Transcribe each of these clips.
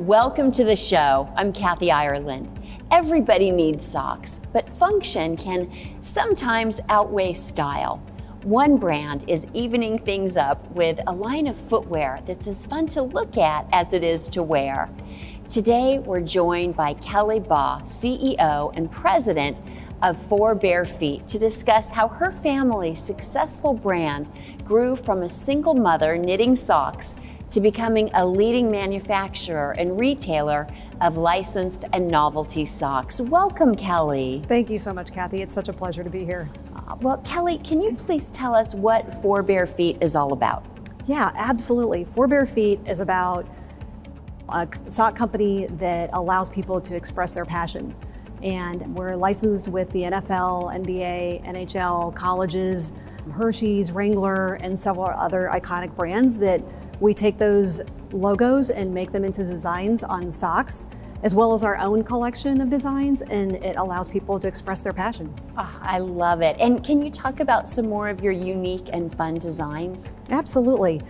Welcome to the show. I'm Kathy Ireland. Everybody needs socks, but function can sometimes outweigh style. One brand is evening things up with a line of footwear that's as fun to look at as it is to wear. Today, we're joined by Kelly Baugh, CEO and President of Four Bare Feet, to discuss how her family's successful brand grew from a single mother knitting socks to becoming a leading manufacturer and retailer of licensed and novelty socks. Welcome, Kelly. Thank you so much, Kathy. It's such a pleasure to be here. Well, Kelly, can you please tell us what Four Bare Feet is all about? Yeah, absolutely. Four Bare Feet is about a sock company that allows people to express their passion. And we're licensed with the NFL, NBA, NHL, colleges, Hershey's, Wrangler, and several other iconic brands that we take those logos and make them into designs on socks, as well as our own collection of designs, and it allows people to express their passion. Oh, I love it. And can you talk about some more of your unique and fun designs? Absolutely.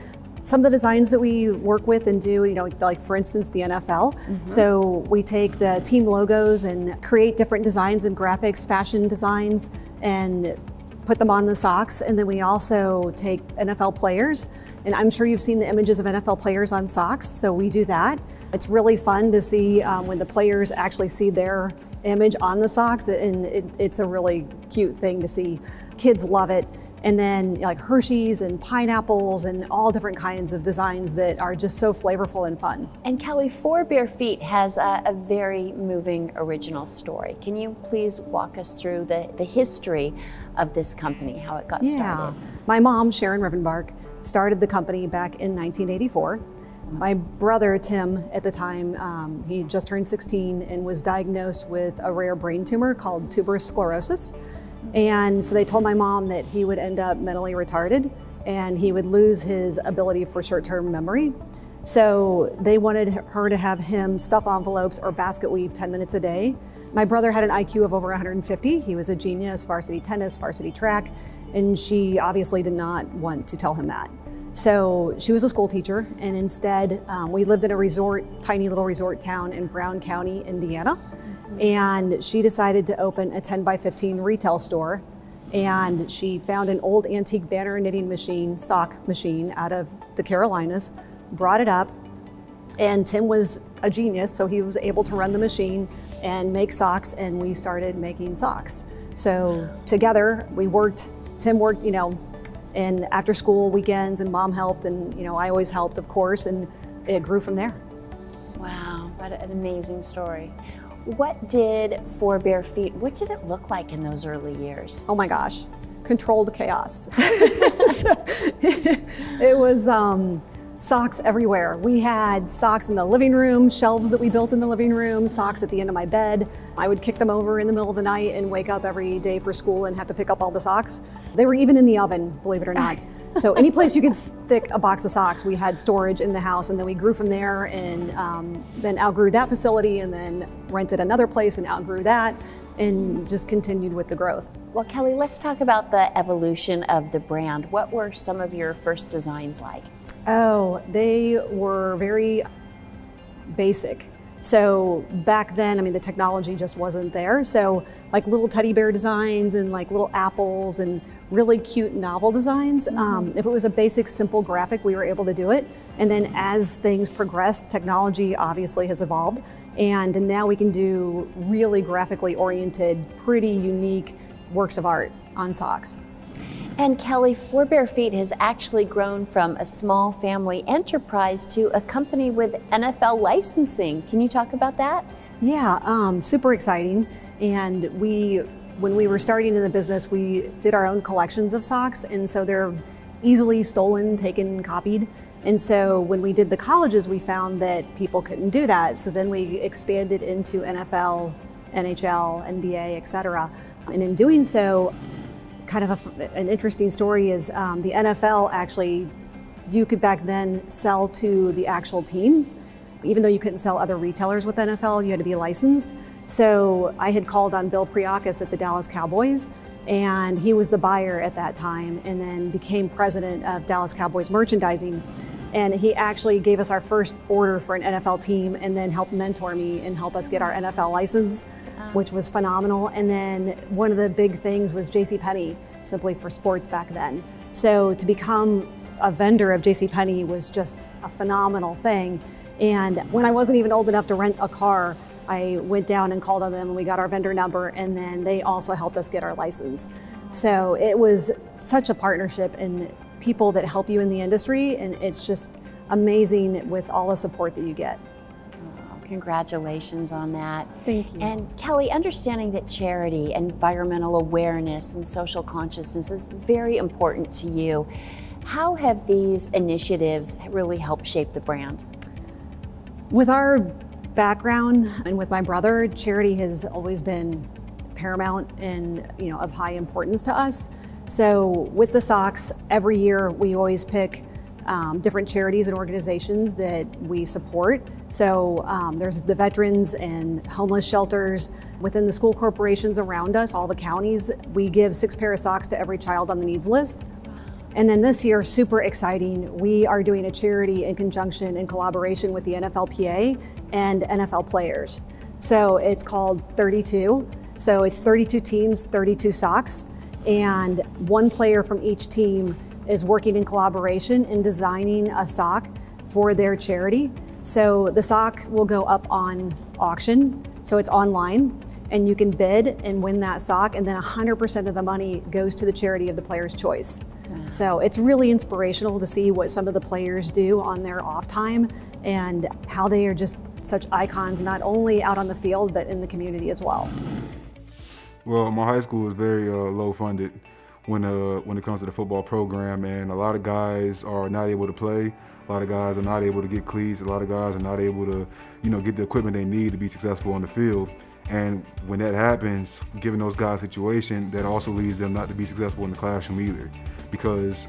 Some of the designs that we work with and do, like for instance, the NFL. So we take the team logos and create different designs and graphics, fashion designs, and put them on the socks. And then we also take NFL players, and I'm sure you've seen the images of NFL players on socks, so we do that. It's really fun to see when the players actually see their image on the socks, and it's a really cute thing to see. Kids love it. And then like Hershey's and pineapples and all different kinds of designs that are just so flavorful and fun. And Kelly, Four Bare Feet has a very moving original story. Can you please walk us through the history of this company, how it got started? My mom, Sharon Rivenbark, started the company back in 1984. My brother, Tim, at the time, he just turned 16 and was diagnosed with a rare brain tumor called tuberous sclerosis. And so they told my mom that he would end up mentally retarded and he would lose his ability for short-term memory. So they wanted her to have him stuff envelopes or basket weave 10 minutes a day. My brother had an IQ of over 150. He was a genius, varsity tennis, varsity track, and she obviously did not want to tell him that. So she was a school teacher, and instead we lived in a tiny little resort town in Brown County, Indiana. And she decided to open a 10 by 15 retail store. And she found an old antique banner knitting machine, sock machine out of the Carolinas, brought it up. And Tim was a genius, so he was able to run the machine and make socks, and we started making socks. So together Tim worked, and after school weekends, and mom helped, and I always helped, of course, and it grew from there. Wow, what an amazing story. What did Four Bare Feet, what did it look like in those early years? Oh my gosh, controlled chaos. It was socks everywhere. We had socks in the living room, shelves that we built in the living room, socks at the end of my bed. I would kick them over in the middle of the night and wake up every day for school and have to pick up all the socks. They were even in the oven, believe it or not. So any place you could stick a box of socks, we had storage in the house, and then we grew from there, and then outgrew that facility, and then rented another place and outgrew that, and just continued with the growth. Well, Kelly, let's talk about the evolution of the brand. What were some of your first designs like? Oh, they were very basic. So back then, the technology just wasn't there. So like little teddy bear designs and like little apples and really cute novel designs. If it was a basic, simple graphic, we were able to do it. And then as things progressed, technology obviously has evolved. And now we can do really graphically oriented, pretty unique works of art on socks. And Kelly, Four Bare Feet has actually grown from a small family enterprise to a company with NFL licensing. Can you talk about that? Yeah, super exciting. And when we were starting in the business, we did our own collections of socks, and so they're easily stolen, taken, copied. And so when we did the colleges, we found that people couldn't do that. So then we expanded into NFL, NHL, NBA, et cetera. And in doing so, kind of an interesting story is the NFL actually, you could back then sell to the actual team. Even though you couldn't sell other retailers with NFL, you had to be licensed. So I had called on Bill Priakis at the Dallas Cowboys, and he was the buyer at that time, and then became president of Dallas Cowboys merchandising. And he actually gave us our first order for an NFL team and then helped mentor me and help us get our NFL license, which was phenomenal. And then one of the big things was JCPenney, simply for sports back then. So to become a vendor of JCPenney was just a phenomenal thing. And when I wasn't even old enough to rent a car, I went down and called on them and we got our vendor number, and then they also helped us get our license. So it was such a partnership and people that help you in the industry, and it's just amazing with all the support that you get. Oh, congratulations on that. Thank you. And Kelly, understanding that charity, environmental awareness, and social consciousness is very important to you, how have these initiatives really helped shape the brand? With our background and with my brother, charity has always been paramount and of high importance to us. So with the socks, every year we always pick different charities and organizations that we support. So there's the veterans and homeless shelters within the school corporations around us, all the counties. We give 6 pair of socks to every child on the needs list. And then this year, super exciting, we are doing a charity in conjunction and collaboration with the NFLPA and NFL players. So it's called 32. So it's 32 teams, 32 socks, and one player from each team is working in collaboration in designing a sock for their charity. So the sock will go up on auction, so it's online, and you can bid and win that sock, and then 100% of the money goes to the charity of the player's choice. So it's really inspirational to see what some of the players do on their off time and how they are just such icons, not only out on the field, but in the community as well. Well, my high school is very low funded when it comes to the football program, and a lot of guys are not able to play. A lot of guys are not able to get cleats. A lot of guys are not able to, get the equipment they need to be successful on the field. And when that happens, given those guys' situation, that also leads them not to be successful in the classroom either. Because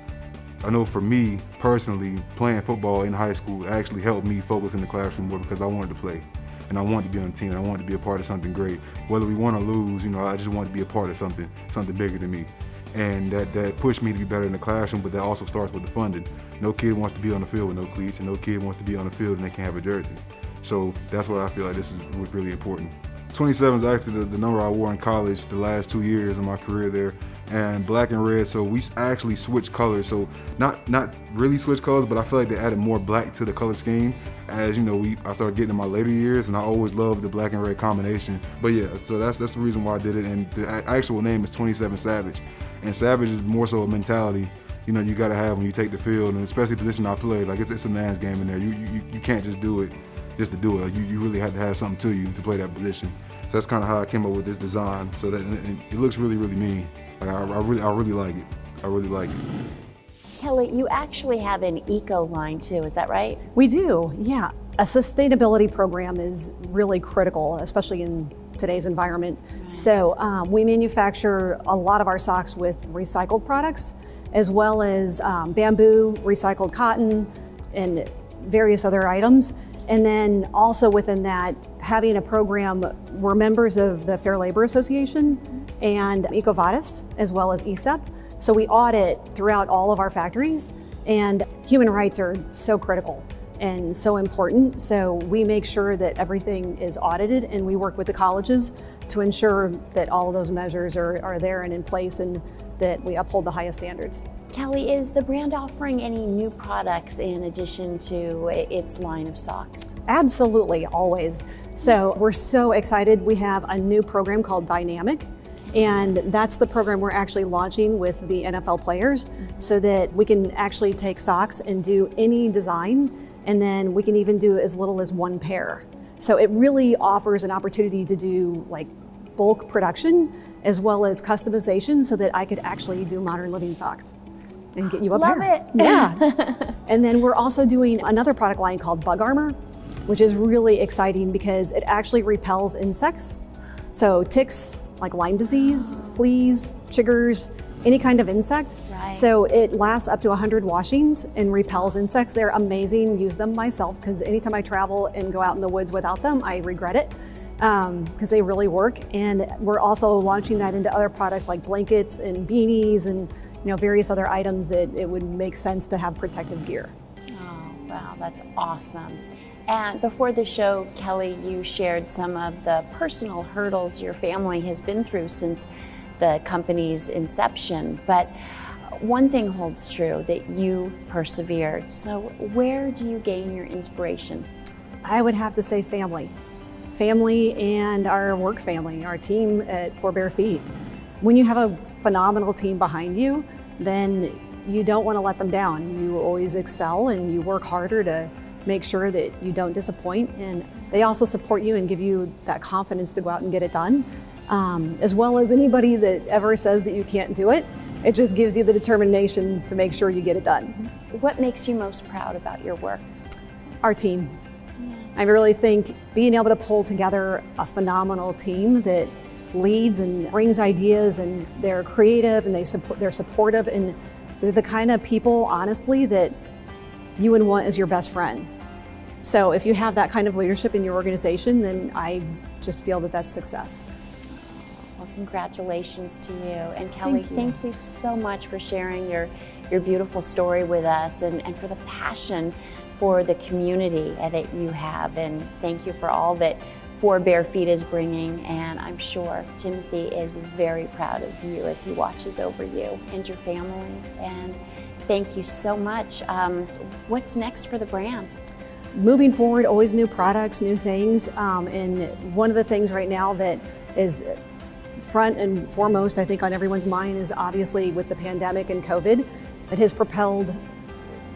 I know for me personally, playing football in high school actually helped me focus in the classroom more because I wanted to play. And I wanted to be on the team, and I wanted to be a part of something great. Whether we won or lose, I just wanted to be a part of something bigger than me. And that pushed me to be better in the classroom, but that also starts with the funding. No kid wants to be on the field with no cleats, and no kid wants to be on the field and they can't have a jersey. So that's what I feel like this is really important. 27 is actually the number I wore in college the last 2 years of my career there, and black and red, so we actually switched colors. So not really switched colors, but I feel like they added more black to the color scheme as I started getting in my later years, and I always loved the black and red combination. But yeah, so that's the reason why I did it, and the actual name is 27 Savage. And Savage is more so a mentality you gotta have when you take the field, and especially the position I play. Like it's a man's game in there. You can't just do it just to do it. Like you really have to have something to you to play that position. So that's kind of how I came up with this design. So that it looks really, really mean. Like I really like it. I really like it. Kelly, you actually have an eco line too, is that right? We do, yeah. A sustainability program is really critical, especially in today's environment. Right. So we manufacture a lot of our socks with recycled products, as well as bamboo, recycled cotton, and various other items. And then also within that, having a program, we're members of the Fair Labor Association and EcoVadis, as well as ESEP. So we audit throughout all of our factories, and human rights are so critical and so important. So we make sure that everything is audited, and we work with the colleges to ensure that all of those measures are there and in place, and that we uphold the highest standards. Kelly, is the brand offering any new products in addition to its line of socks? Absolutely, always. So we're so excited. We have a new program called Dynamic, and that's the program we're actually launching with the NFL players, so that we can actually take socks and do any design, and then we can even do as little as 1 pair. So it really offers an opportunity to do like bulk production as well as customization, so that I could actually do modern living socks and get you a pair. Love it. Yeah. And then we're also doing another product line called Bug Armor, which is really exciting because it actually repels insects. So ticks like Lyme disease, fleas, chiggers, any kind of insect. Right. So it lasts up to 100 washings and repels insects. They're amazing. Use them myself, because anytime I travel and go out in the woods without them, I regret it, because they really work. And we're also launching that into other products like blankets and beanies and various other items that it would make sense to have protective gear. Oh, Wow, that's awesome. And before the show, Kelly, you shared some of the personal hurdles your family has been through since the company's inception. But one thing holds true, that you persevered. So where do you gain your inspiration? I would have to say family. Family and our work family, our team at For Bare Feet. When you have a phenomenal team behind you, then you don't want to let them down. You always excel and you work harder to make sure that you don't disappoint. And they also support you and give you that confidence to go out and get it done. As well as anybody that ever says that you can't do it, it just gives you the determination to make sure you get it done. What makes you most proud about your work? Our team. I really think being able to pull together a phenomenal team that leads and brings ideas, and they're creative and they're supportive, and they're the kind of people, honestly, that you would want as your best friend. So if you have that kind of leadership in your organization, then I just feel that that's success. Well, congratulations to you. And Kelly, thank you so much for sharing your beautiful story with us, and for the passion for the community that you have. And thank you for all that For Bare Feet is bringing. And I'm sure Timothy is very proud of you as he watches over you and your family. And thank you so much. What's next for the brand? Moving forward, always new products, new things. And one of the things right now that is front and foremost, I think, on everyone's mind is obviously with the pandemic and COVID, it has propelled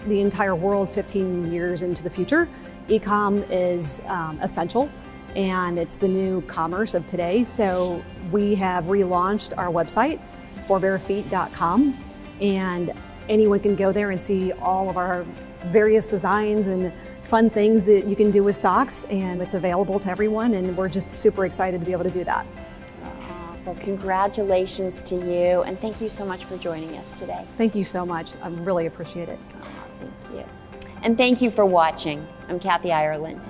the entire world 15 years into the future. E-com is essential, and it's the new commerce of today. So we have relaunched our website, forbarefeet.com, and anyone can go there and see all of our various designs and fun things that you can do with socks, and it's available to everyone, and we're just super excited to be able to do that. Well, congratulations to you, and thank you so much for joining us today. Thank you so much. I really appreciate it. Thank you. And thank you for watching. I'm Kathy Ireland.